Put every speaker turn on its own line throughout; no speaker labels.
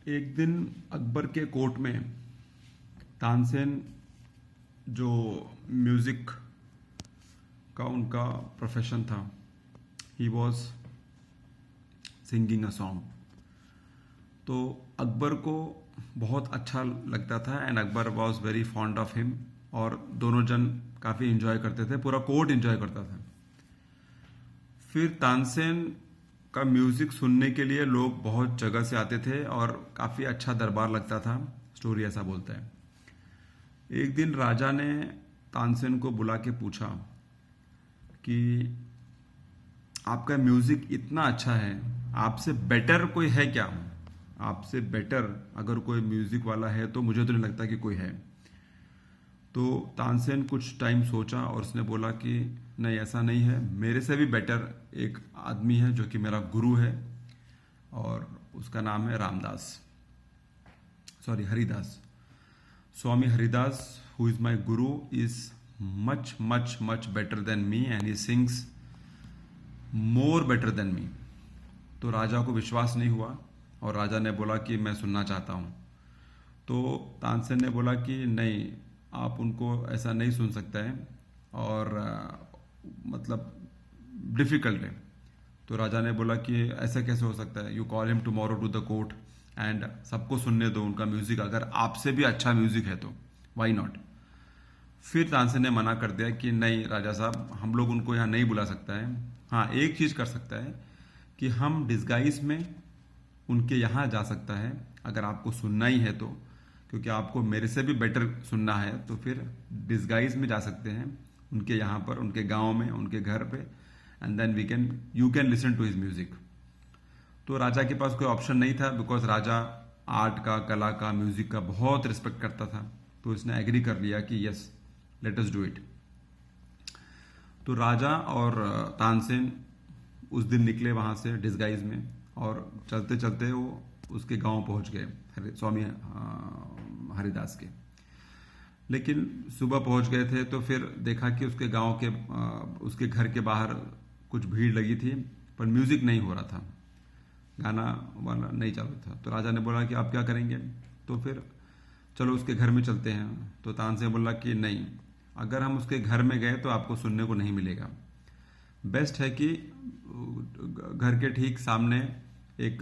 एक दिन अकबर के कोर्ट में तानसेन जो म्यूज़िक का उनका प्रोफेशन था, he was singing a song. तो अकबर को बहुत अच्छा लगता था and Akbar was very fond of him, और दोनों जन काफ़ी इंजॉय करते थे, पूरा कोर्ट इंजॉय करता था। फिर तानसेन का म्यूज़िक सुनने के लिए लोग बहुत जगह से आते थे और काफ़ी अच्छा दरबार लगता था, स्टोरी ऐसा बोलता है। एक दिन राजा ने तानसेन को बुला के पूछा कि आपका म्यूज़िक इतना अच्छा है, आपसे बेटर कोई है क्या? आपसे बेटर अगर कोई म्यूज़िक वाला है तो मुझे तो नहीं लगता कि कोई है। तो तानसेन कुछ टाइम सोचा और उसने बोला कि नहीं, ऐसा नहीं है, मेरे से भी बेटर एक आदमी है जो कि मेरा गुरु है, और उसका नाम है हरिदास। स्वामी Haridas, who is my Guru, is much much much better than me and he sings more better than me. तो राजा को विश्वास नहीं हुआ और राजा ने बोला कि मैं सुनना चाहता हूँ। तो तानसेन ने बोला कि नहीं, आप उनको ऐसा नहीं सुन सकते हैं, और मतलब डिफ़िकल्ट है। तो राजा ने बोला कि ऐसा कैसे हो सकता है, you call him tomorrow to the court and सबको सुनने दो उनका म्यूज़िक, अगर आपसे भी अच्छा म्यूज़िक है तो वाई नॉट। फिर तानसेन ने मना कर दिया कि नहीं राजा साहब, हम लोग उनको यहाँ नहीं बुला सकता है। हाँ, एक चीज़ कर सकता है कि हम डिस्गाइज में उनके यहाँ जा सकता है, अगर आपको सुनना ही है तो, क्योंकि आपको मेरे से भी बेटर सुनना है, तो फिर डिस्गाइज में जा सकते हैं उनके यहाँ पर, उनके गांव में, उनके घर पे, and then you can listen to his music. तो राजा के पास कोई ऑप्शन नहीं था, बिकॉज राजा आर्ट का, कला का, म्यूजिक का बहुत रिस्पेक्ट करता था। तो इसने एग्री कर लिया कि yes, let us do it. तो राजा और तानसेन उस दिन निकले वहाँ से डिस्गाइज में, और चलते चलते वो उसके गांव पहुँच गए, स्वामी हरिदास के। लेकिन सुबह पहुँच गए थे तो फिर देखा कि उसके गांव के उसके घर के बाहर कुछ भीड़ लगी थी, पर म्यूज़िक नहीं हो रहा था, गाना वाला नहीं चालू था। तो राजा ने बोला कि आप क्या करेंगे? तो फिर चलो उसके घर में चलते हैं। तो तानसेन बोला कि नहीं, अगर हम उसके घर में गए तो आपको सुनने को नहीं मिलेगा। बेस्ट है कि घर के ठीक सामने एक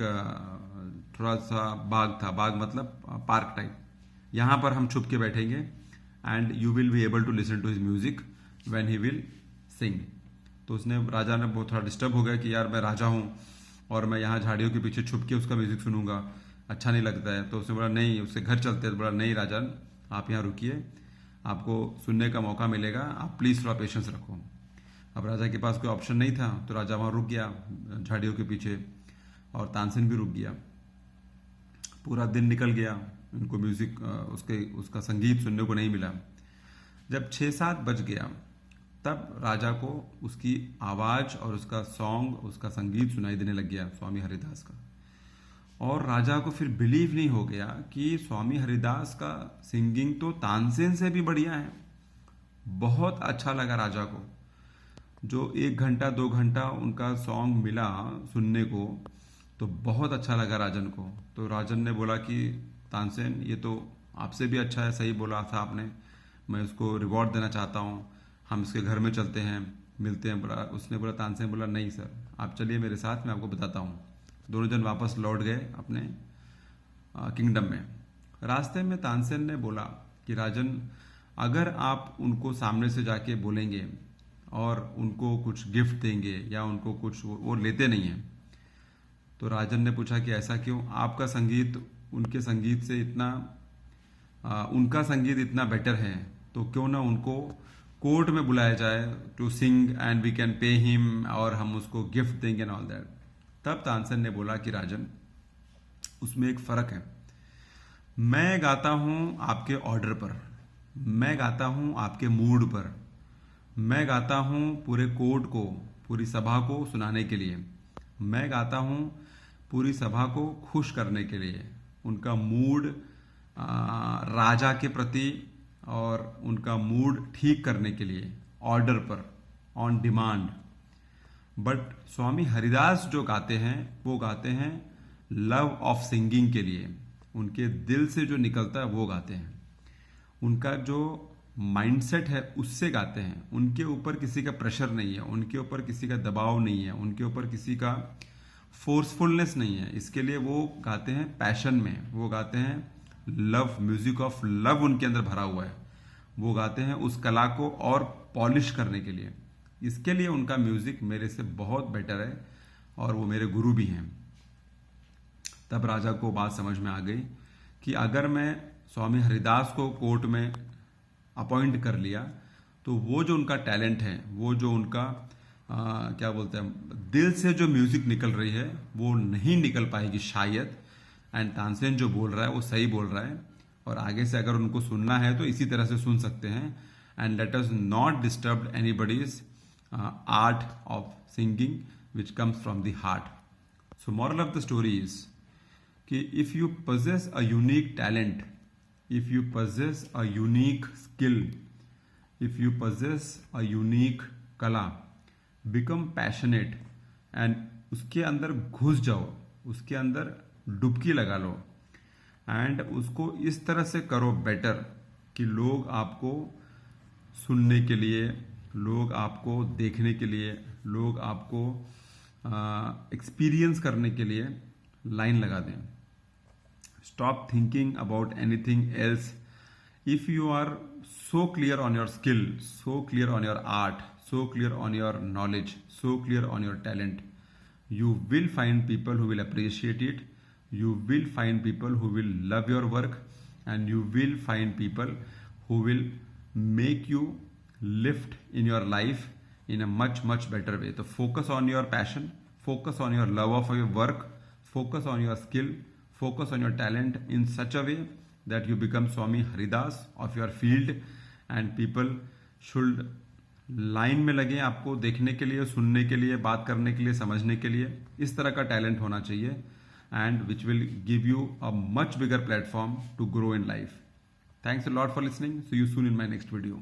थोड़ा सा बाग था, बाग मतलब पार्क टाइप, यहाँ पर हम छुप के बैठेंगे and you will be able to listen to his music when he will sing. तो उसने, राजा ने बहुत थोड़ा डिस्टर्ब हो गया कि यार मैं राजा हूँ और मैं यहाँ झाड़ियों के पीछे छुप के उसका म्यूजिक सुनूंगा, अच्छा नहीं लगता है। तो उसने बोला नहीं, उसके घर चलते हैं। तो बोला नहीं राजन, आप यहाँ रुकिए, आपको सुनने का मौका मिलेगा, आप प्लीज़ थोड़ा पेशेंस रखो। अब राजा के पास कोई ऑप्शन नहीं था, तो राजा वहाँ रुक गया झाड़ियों के पीछे, और तानसेन भी रुक गया। पूरा दिन निकल गया, उनको म्यूज़िक उसका संगीत सुनने को नहीं मिला। जब 6-7 बज गया तब राजा को उसकी आवाज़ और उसका सॉन्ग, उसका संगीत सुनाई देने लग गया, स्वामी हरिदास का। और राजा को फिर बिलीव नहीं हो गया कि स्वामी हरिदास का सिंगिंग तो तानसेन से भी बढ़िया है। बहुत अच्छा लगा राजा को। जो 1 घंटा 2 घंटा उनका सॉन्ग मिला सुनने को, तो बहुत अच्छा लगा राजन को। तो राजन ने बोला कि तानसेन, ये तो आपसे भी अच्छा है, सही बोला था आपने, मैं उसको रिवॉर्ड देना चाहता हूँ, हम इसके घर में चलते हैं, मिलते हैं। बोला, उसने बोला, तानसेन बोला नहीं सर, आप चलिए मेरे साथ, मैं आपको बताता हूँ। दोनों जन वापस लौट गए अपने किंगडम में। रास्ते में तानसेन ने बोला कि राजन, अगर आप उनको सामने से जाके बोलेंगे और उनको कुछ गिफ्ट देंगे या उनको कुछ, वो लेते नहीं हैं। तो राजन ने पूछा कि ऐसा क्यों? आपका संगीत उनके संगीत से इतना उनका संगीत इतना बेटर है, तो क्यों ना उनको कोर्ट में बुलाया जाए to sing and we can pay him, और हम उसको गिफ्ट देंगे एंड ऑल दैट। तब तानसेन ने बोला कि राजन, उसमें एक फ़र्क है। मैं गाता हूँ आपके ऑर्डर पर, मैं गाता हूँ आपके मूड पर, मैं गाता हूँ पूरे कोर्ट को, पूरी सभा को सुनाने के लिए, मैं गाता हूँ पूरी सभा को खुश करने के लिए, उनका मूड राजा के प्रति और उनका मूड ठीक करने के लिए, ऑर्डर पर, ऑन डिमांड। बट स्वामी हरिदास जो गाते हैं वो गाते हैं लव ऑफ सिंगिंग के लिए, उनके दिल से जो निकलता है वो गाते हैं, उनका जो माइंडसेट है उससे गाते हैं। उनके ऊपर किसी का प्रेशर नहीं है, उनके ऊपर किसी का दबाव नहीं है, उनके ऊपर किसी का फोर्सफुलनेस नहीं है। इसके लिए वो गाते हैं पैशन में, वो गाते हैं लव, म्यूजिक ऑफ लव उनके अंदर भरा हुआ है। वो गाते हैं उस कला को और पॉलिश करने के लिए। इसके लिए उनका म्यूजिक मेरे से बहुत बेटर है और वो मेरे गुरु भी हैं। तब राजा को बात समझ में आ गई कि अगर मैं स्वामी हरिदास को कोर्ट में अपॉइंट कर लिया तो वो जो उनका टैलेंट है, वो जो उनका क्या बोलते हैं, दिल से जो म्यूजिक निकल रही है वो नहीं निकल पाएगी शायद। एंड तानसेन जो बोल रहा है वो सही बोल रहा है, और आगे से अगर उनको सुनना है तो इसी तरह से सुन सकते हैं। And let us not disturb anybody's art of singing which comes from the heart. So moral of the story is कि if you possess a unique talent, if you possess a unique skill, if you possess a unique कला, become passionate and उसके अंदर घुस जाओ, उसके अंदर डुबकी लगा लो एंड उसको इस तरह से करो बेटर कि लोग आपको सुनने के लिए, लोग आपको देखने के लिए, लोग आपको एक्सपीरियंस करने के लिए लाइन लगा दें। Stop thinking about anything else. If you are so clear on your skill, so clear on your art, so clear on your knowledge, so clear on your talent, you will find people who will appreciate it. You will find people who will love your work, and you will find people who will make you lift in your life in a much, much better way. So focus on your passion, focus on your love of your work, focus on your skill, focus on your talent in such a way that you become Swami Haridas of your field, and people should line में लगे आपको देखने के लिए, सुनने के लिए, बात करने के लिए, समझने के लिए। इस तरह का टैलेंट होना चाहिए, and which will give you a much bigger platform to grow in life. Thanks a lot for listening. See you soon in my next video.